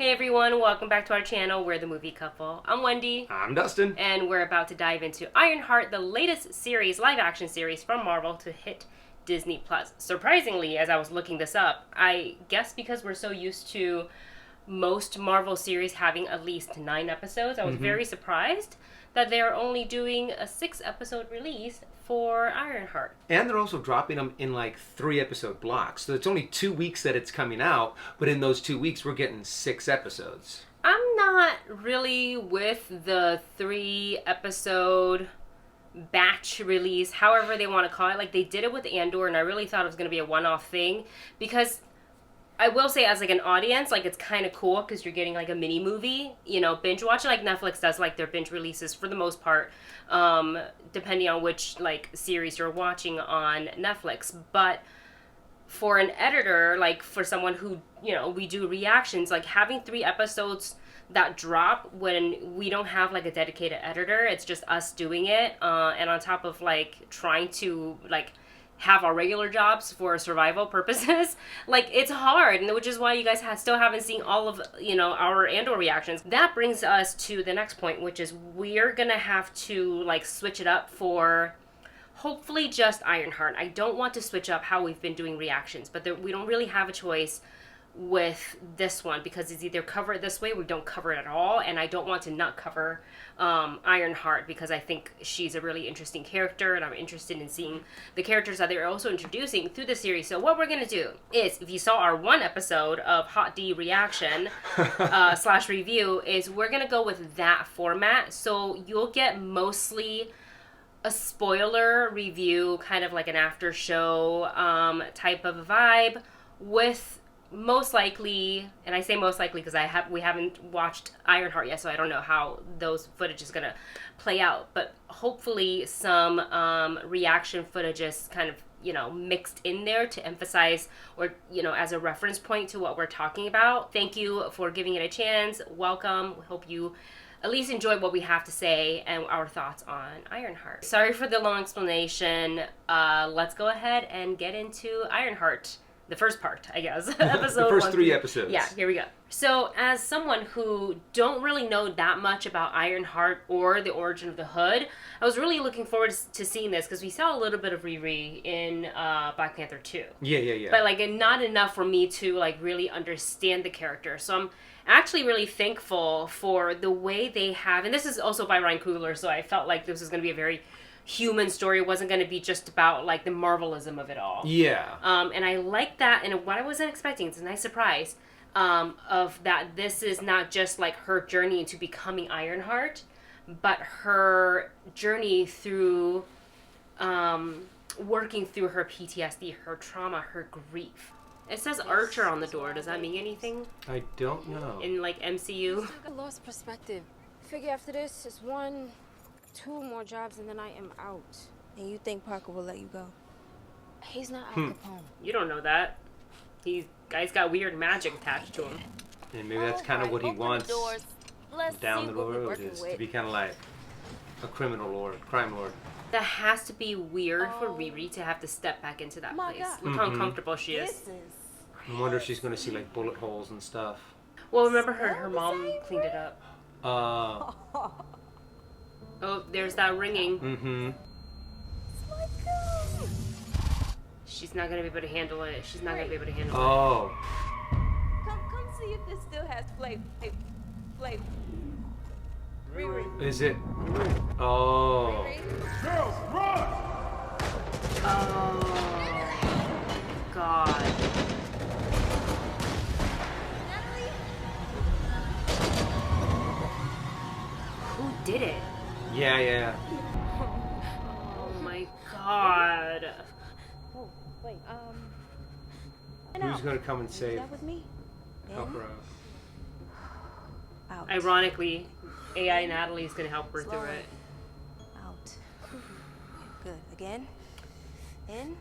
Hey everyone, welcome back to our channel. We're the Movie Couple. I'm Wendy. I'm Dustin. And we're about to dive into Ironheart, the latest series, live action series from Marvel to hit Disney+. Surprisingly, as I was looking this up, I guess because we're so used to most Marvel series having at least 9 episodes, I was very surprised that they're only doing a 6-episode release for Ironheart. And they're also dropping them in like 3-episode blocks. So it's only 2 weeks that it's coming out, but in those 2 weeks we're getting 6 episodes. I'm not really with the 3-episode batch release, however they want to call it. Like, they did it with Andor, and I really thought it was going to be a one-off thing, because I will say, as like an audience, like, it's kind of cool because you're getting like a mini movie, you know, binge watching. Like Netflix does like their binge releases for the most part, depending on which like series you're watching on Netflix. But for an editor, like for someone who, you know, we do reactions, like having 3 episodes that drop when we don't have like a dedicated editor, it's just us doing it, and on top of like trying to like have our regular jobs for survival purposes, like, it's hard, and which is why you guys still haven't seen all of, you know, our Andor reactions. That brings us to the next point, which is we're gonna have to like switch it up for hopefully just Ironheart. I don't want to switch up how we've been doing reactions, but we don't really have a choice with this one, because it's either cover it this way or we don't cover it at all, and I don't want to not cover Ironheart, because I think she's a really interesting character, and I'm interested in seeing the characters that they're also introducing through the series. So what we're going to do is, if you saw our 1 episode of Hot D reaction slash review, is we're going to go with that format, so you'll get mostly a spoiler review, kind of like an after show type of vibe, with most likely, and I say most likely because we haven't watched Ironheart yet, so I don't know how those footage is gonna play out, but hopefully some reaction footages kind of, you know, mixed in there to emphasize, or, you know, as a reference point to what we're talking about. Thank you for giving it a chance. Welcome. We hope you at least enjoy what we have to say and our thoughts on Ironheart. Sorry for the long explanation. Let's go ahead and get into Ironheart. The first part, I guess. Episode the first 1 3 episodes. Yeah, here we go. So, as someone who don't really know that much about Ironheart or the origin of the Hood, I was really looking forward to seeing this, because we saw a little bit of Riri in Black Panther 2. Yeah. But, like, not enough for me to, like, really understand the character. So I'm actually really thankful for the way they have, and this is also by Ryan Coogler, so I felt like this was going to be a very human story. It wasn't going to be just about like the Marvelism of it all. Yeah. And I like that, and what I wasn't expecting, it's a nice surprise, of that this is not just like her journey into becoming Ironheart, but her journey through working through her PTSD, her trauma, her grief. It says Archer on the door. Does that mean anything? I don't know. In like MCU? I lost perspective. Figure after this, it's 2 more jobs and then I am out. And you think Parker will let you go? He's not Al Capone. You don't know that. Guy's got weird magic attached to him. And maybe that's kind of what he wants down the road, is to be kind of like a crime lord. That has to be weird for Riri to have to step back into that place. Look how uncomfortable she is. I wonder if she's going to see like bullet holes and stuff. Well, remember her mom cleaned it up. Oh, there's that ringing. She's not gonna be able to handle it. She's not gonna be able to handle it. Oh. Come see if this still has flavor. Riri. Is it? Oh. Girls, run! Oh, God. Who did it? Yeah. Oh my God. Oh, wait, Who's going to come and save? That with me? Help her out. Out. Ironically, AI Natalie is gonna help her through it. Out. Good. Again. In.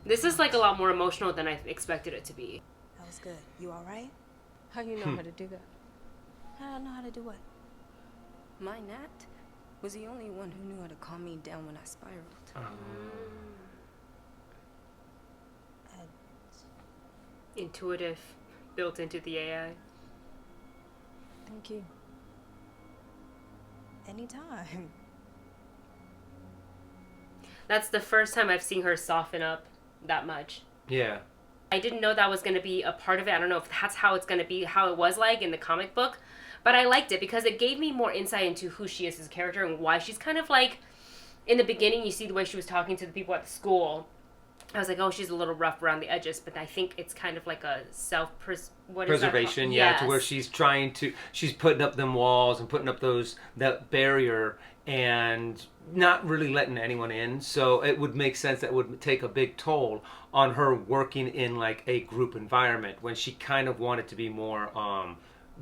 This is like a lot more emotional than I expected it to be. That was good. You all right? how you know how to do that? How do I know how to do what? My Nat was the only one who knew how to calm me down when I spiraled. Intuitive, built into the AI. Thank you. Anytime. That's the first time I've seen her soften up that much. Yeah. I didn't know that was going to be a part of it. I don't know if that's how it's going to be, how it was like in the comic book. But I liked it because it gave me more insight into who she is as a character and why she's kind of like, in the beginning, you see the way she was talking to the people at the school. I was like, oh, she's a little rough around the edges, but I think it's kind of like a preservation, yeah, to where she's she's putting up them walls and putting up that barrier and not really letting anyone in. So it would make sense that would take a big toll on her working in like a group environment when she kind of wanted to be more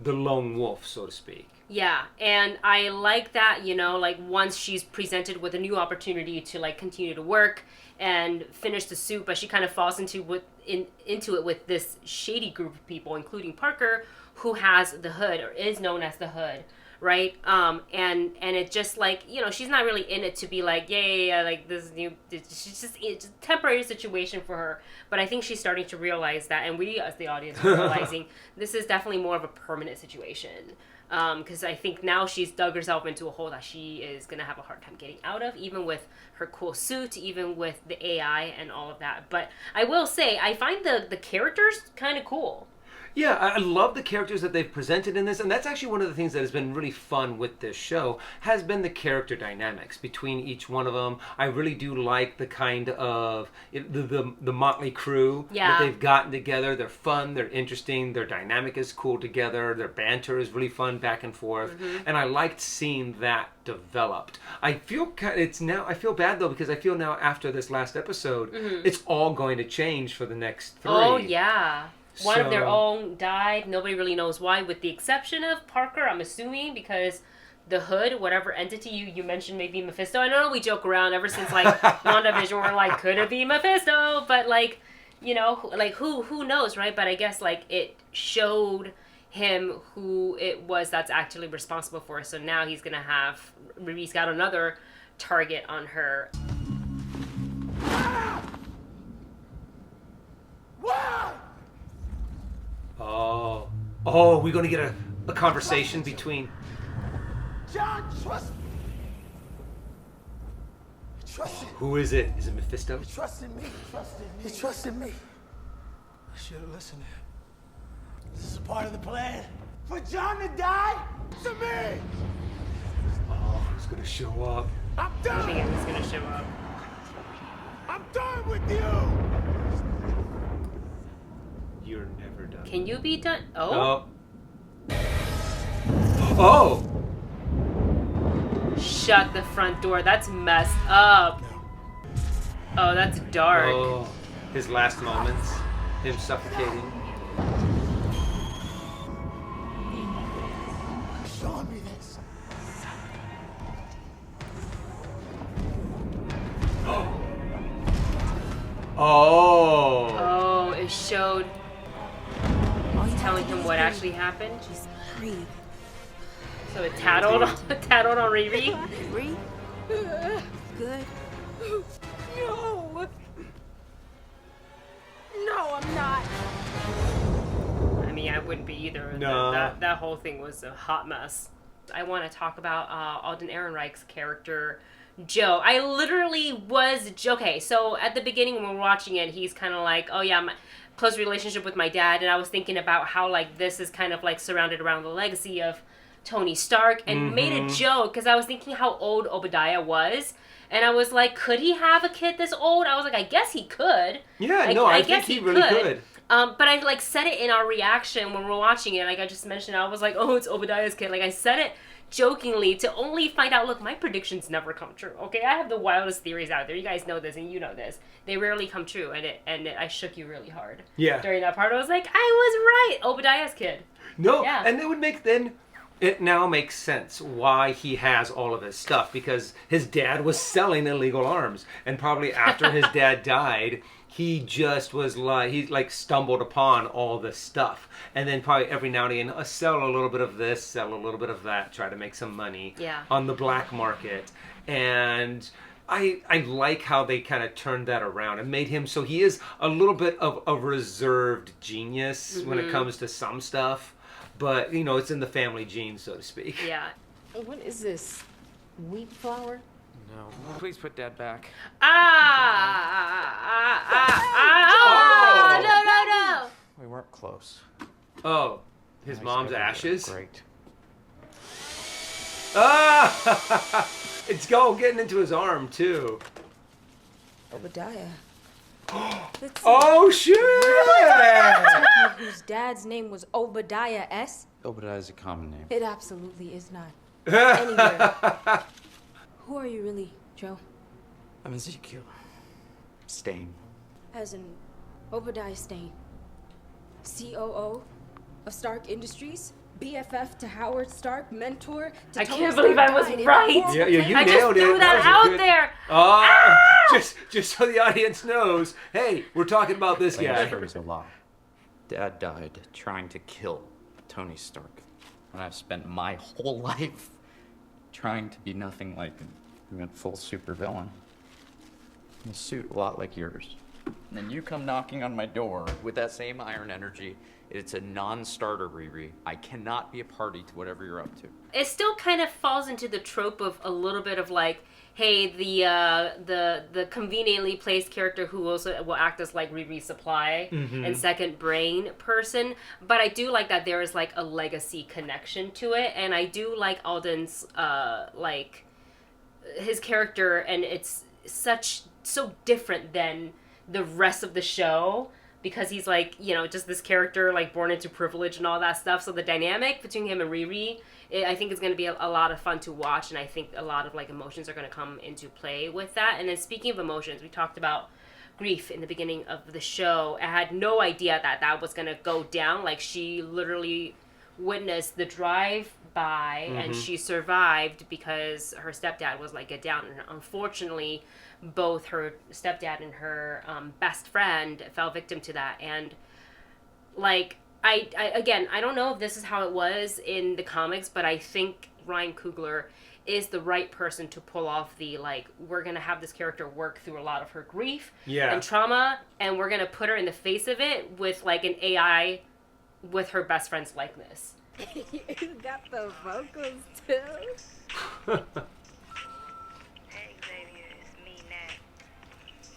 the lone wolf, so to speak. Yeah, and I like that, like once she's presented with a new opportunity to like continue to work and finish the suit, but she kind of falls into it with this shady group of people, including Parker, who has the hood or is known as the hood, right? And it just like, she's not really in it to be like, yeah, like this new, it's a temporary situation for her. But I think she's starting to realize that, and we as the audience are realizing this is definitely more of a permanent situation. Because I think now she's dug herself into a hole that she is going to have a hard time getting out of, even with her cool suit, even with the AI and all of that. But I will say, I find the characters kind of cool. Yeah, I love the characters that they've presented in this, and that's actually one of the things that has been really fun with this show, has been the character dynamics between each one of them. I really do like the kind of, the motley crew that they've gotten together. They're fun, they're interesting, their dynamic is cool together, their banter is really fun back and forth, and I liked seeing that developed. I feel bad though, because I feel now after this last episode, it's all going to change for the next 3. Oh, yeah. One of their own died. Nobody really knows why, with the exception of Parker, I'm assuming, because the hood, whatever entity you mentioned, maybe Mephisto. I know we joke around ever since, like, WandaVision, we're like, could it be Mephisto? But, like, like, who knows, right? But I guess, like, it showed him who it was that's actually responsible for it. So now he's got another target on her. Oh, we're going to get a conversation between... John, trust me. Who is it? Is it Mephisto? He trusted me. He trusted me. I should have listened. This is a part of the plan. For John to die? To me! Oh, he's going to show up. I'm I done! think he's going to show up. I'm done with you! You're never done. Can you be done? Oh. Oh! Shut the front door. That's messed up. Oh, that's dark. Oh, his last moments. Him suffocating. Showing me this. Oh! Oh, it showed... telling him what actually happened. Just breathe. So it tattled on Riri. Breathe. Good. No! No, I'm not. I mean, I wouldn't be either. No. That whole thing was a hot mess. I want to talk about Alden Ehrenreich's character, Joe. I literally was... Okay, so at the beginning when we're watching it, he's kind of like, oh yeah, my close relationship with my dad, and I was thinking about how like this is kind of like surrounded around the legacy of Tony Stark, and made a joke because I was thinking how old Obadiah was, and I was like, could he have a kid this old? I was like, I guess he could. Yeah, I think he really could. But I like said it in our reaction when we were watching it. Like I just mentioned, I was like, oh, it's Obadiah's kid. Like I said it jokingly to only find out, look, my predictions never come true. Okay, I have the wildest theories out there. You guys know this, and you know this. They rarely come true, and I shook you really hard. Yeah. During that part, I was like, I was right. Obadiah's kid. No, Yeah. and it now makes sense why he has all of his stuff, because his dad was selling illegal arms, and probably after his dad died, he just was like, he like stumbled upon all this stuff, and then probably every now and again sell a little bit of this, sell a little bit of that, try to make some money on the black market. And I like how they kind of turned that around and made him so he is a little bit of a reserved genius when it comes to some stuff. but you know, it's in the family gene, so to speak. Yeah. What is this? Wheat flour? No. Please put Dad back. No. We weren't close. Oh, his Nice mom's everywhere. ashes. Great. Ah! It's getting into his arm too. Obadiah. Oh shit! Whose dad's name was Obadiah S? Obadiah is a common name. It absolutely is not. Anywhere. Who are you really, Joe? I'm Ezekiel. Stain. As in Obadiah Stane, COO of Stark Industries, BFF to Howard Stark, mentor to I Tony can't believe Stark I was died in right. horrible Yeah, you I nailed just it. threw that was a out good- there. Just so the audience knows, hey, we're talking about this guy. There's a lie. Dad died trying to kill Tony Stark. And I've spent my whole life trying to be nothing like him. He went full supervillain. In a suit a lot like yours. And then you come knocking on my door with that same iron energy. It's a non-starter, Riri. I cannot be a party to whatever you're up to. It still kind of falls into the trope of a little bit of like, hey, the conveniently placed character who also will act as like Riri's supply and second brain person. But I do like that there is like a legacy connection to it, and I do like Alden's like his character, and it's so different than the rest of the show. Because he's like, you know, just this character like born into privilege and all that stuff. So the dynamic between him and Riri, I think is going to be a lot of fun to watch. And I think a lot of like emotions are going to come into play with that. And then speaking of emotions, we talked about grief in the beginning of the show. I had no idea that was going to go down. Like she literally witnessed the drive-by and she survived because her stepdad was like, get down. And unfortunately, both her stepdad and her best friend fell victim to that. And like I again, I don't know if this is how it was in the comics, but I think Ryan Coogler is the right person to pull off the like, we're gonna have this character work through a lot of her grief and trauma, and we're gonna put her in the face of it with like an AI with her best friend's likeness. You got the vocals too. Hey Xavier, it's me, Nat.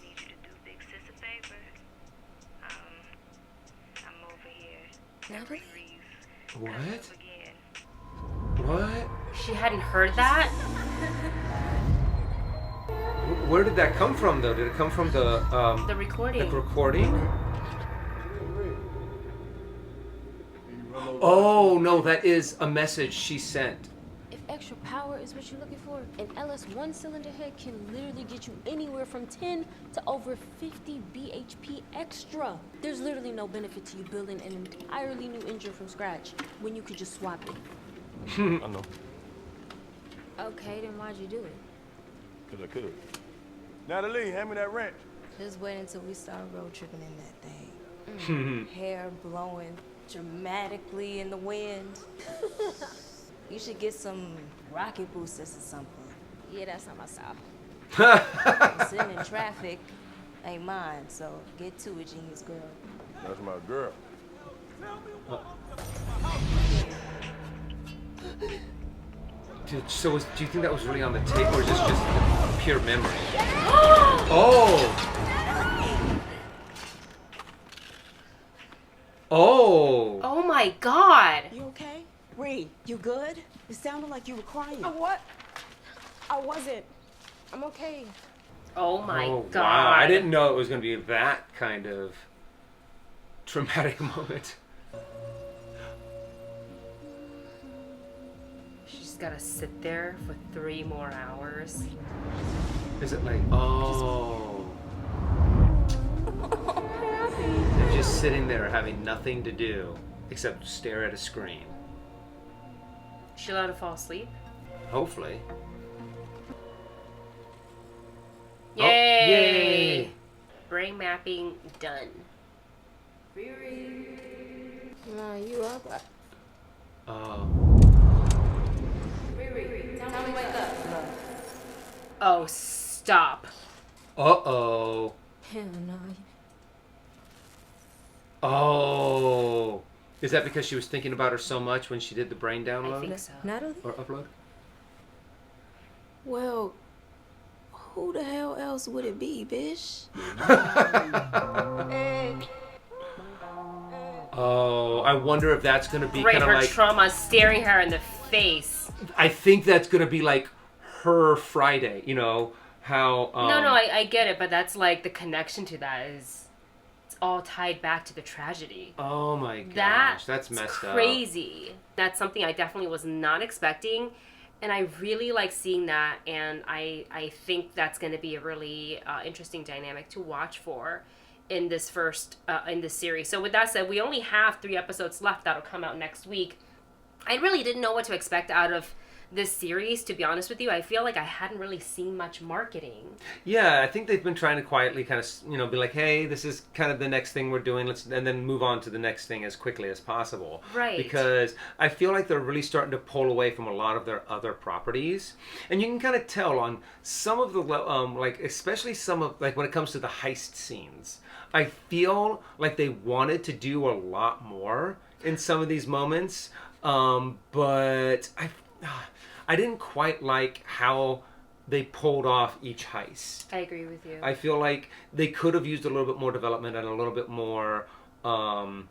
Need you to do big sis a favor. I'm over here. Natalie? What? Again. What? She hadn't heard that. Where did that come from, though? Did it come from the recording. The recording? Oh no, that is a message she sent. If extra power is what you're looking for, an LS one cylinder head can literally get you anywhere from 10 to over 50 bhp extra. There's literally no benefit to you building an entirely new engine from scratch when you could just swap it. I know. Okay, then why'd you do it? Because I could. Natalie, hand me that wrench. Just wait until we start road tripping in that thing. Hair blowing dramatically in the wind. You should get some rocket boosters or something. Yeah, that's not my style. Sitting in traffic ain't mine, so get to it, genius girl. That's my girl. Dude, so do you think that was really on the tape, or is this just pure memory? Oh! Oh! Oh my god. You okay? Ree, you good? It sounded like you were crying. What? I wasn't. I'm okay. Oh my Oh, god. wow, I didn't know it was going to be that kind of traumatic moment. She's gotta sit there for 3 more hours. Is it like, oh. They're just sitting there having nothing to do except stare at a screen. She allowed to fall asleep? Hopefully. Yay! Oh, yay! Brain mapping done. Nah, you up? Oh, stop. Uh-oh. Hell no. Oh. Is that because she was thinking about her so much when she did the brain download? I think so. Natalie? Or upload? Well, who the hell else would it be, bitch? Oh, I wonder if that's going to be Right, kind of her like... trauma staring her in the face. I think that's going to be like her Friday, you know, how... No, I get it, but that's like the connection to that is... It's all tied back to the tragedy. Oh my gosh, that's messed up. Crazy. That's something I definitely was not expecting. And I really like seeing that, and I think that's going to be a really interesting dynamic to watch for in this series. So with that said, we only have 3 episodes left that'll come out next week. I really didn't know what to expect out of this series, to be honest with you. I feel like I hadn't really seen much marketing. Yeah, I think they've been trying to quietly kind of, you know, be like, hey, this is kind of the next thing we're doing, and then move on to the next thing as quickly as possible. Right. Because I feel like they're really starting to pull away from a lot of their other properties. And you can kind of tell on some of the, like, especially some of, like, when it comes to the heist scenes, I feel like they wanted to do a lot more in some of these moments, but I didn't quite like how they pulled off each heist. I agree with you. I feel like they could have used a little bit more development and a little bit more, I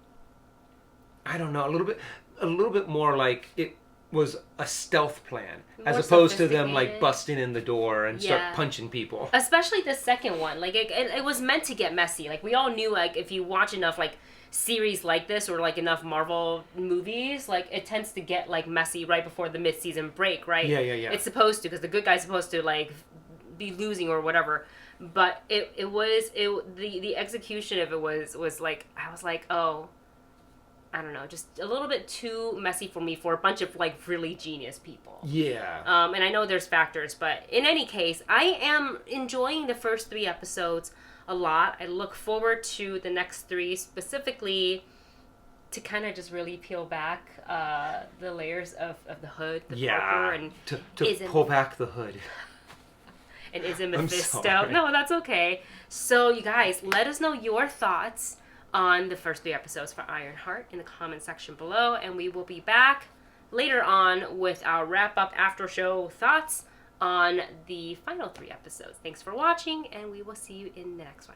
don't know, a little bit more like it was a stealth plan, as More opposed to them like sophisticated. busting in the door and start punching people. Especially the second one. Like, it was meant to get messy. Like, we all knew, like, if you watch enough, like, series like this or, like, enough Marvel movies, like, it tends to get, like, messy right before the mid-season break, right? Yeah. It's supposed to, because the good guy's supposed to, like, be losing or whatever. But the execution of it was, like, I was like, oh... I don't know, just a little bit too messy for me for a bunch of, like, really genius people. Yeah. And I know there's factors, but in any case, I am enjoying the first 3 episodes a lot. I look forward to the next 3, specifically to kind of just really peel back the layers of the hood, the Parker, and to pull back the hood. And is it I'm Mephisto? sorry. No, that's okay. So, you guys, let us know your thoughts on the first 3 episodes for Ironheart in the comment section below, and we will be back later on with our wrap-up after-show thoughts on the final 3 episodes. Thanks for watching, and we will see you in the next one.